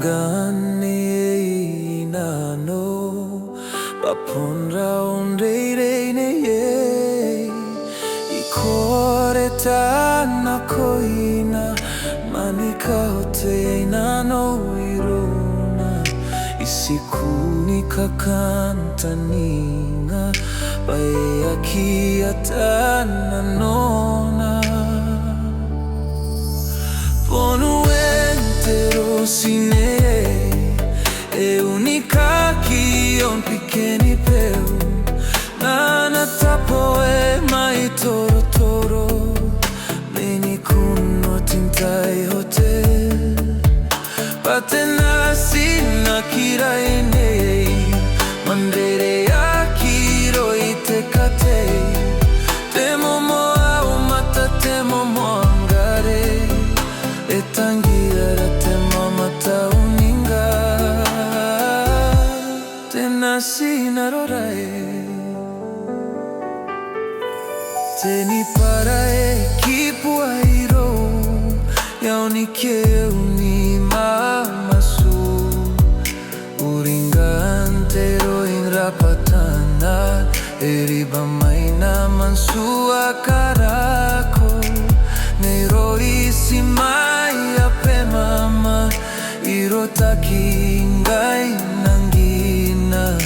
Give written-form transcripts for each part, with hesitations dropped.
Ueen Neiei nano Paponra Rooti Neiei Ikoreta na koina Manika hote nano irona Isikuni kakantaninga Bayaki atana nona Rooti Neiei e unica kion pikeni peu Nana tapo e mai toro toro Neni kuno tintai hotel Patena sina kirai nei Mandere akiro itekate Temo moa umata temo moangare Etangira tema mata uninga Tena sina rorae Teni para e kipua iro Yaunike uni mamasu Uringa antero inrapatana Eriba maina mansua karako Neiro isi maya pe mama Irotaki ngai nangina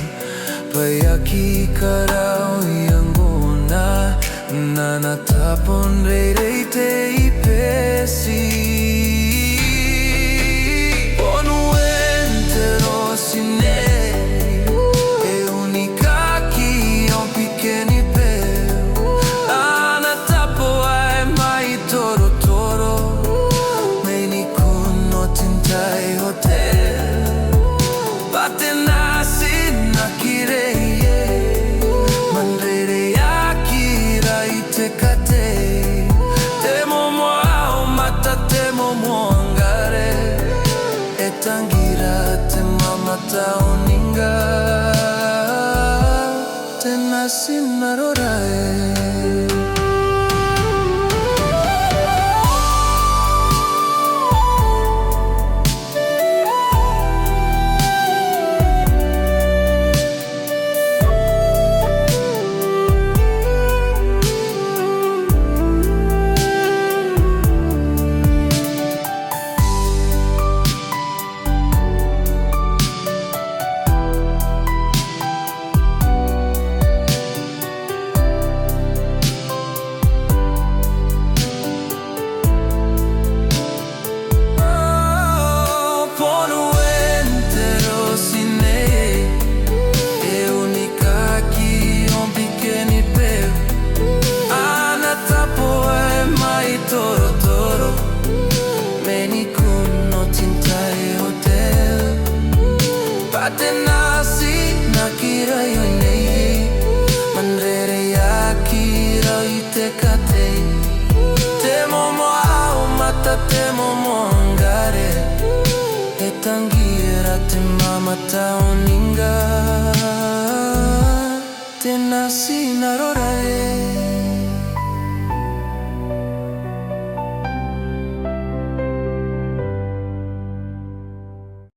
Payaki karau yangona Nana tapon reite ipesi Rooti Neiei e unica kion pikeni peu Ana tapo ai mai toro toro Meni kuno tintai hotel Patena sina kirei Mandere akira itekate Temo moa mata temo moangare Etangira tema mata uninga Tena sina rorae Toro toro Meni kuno tintai hotel Patena sina kirai nei Mandere yakira itekate Temo moa mata temo moangare Etangira te mamata uninga Tena sina rorae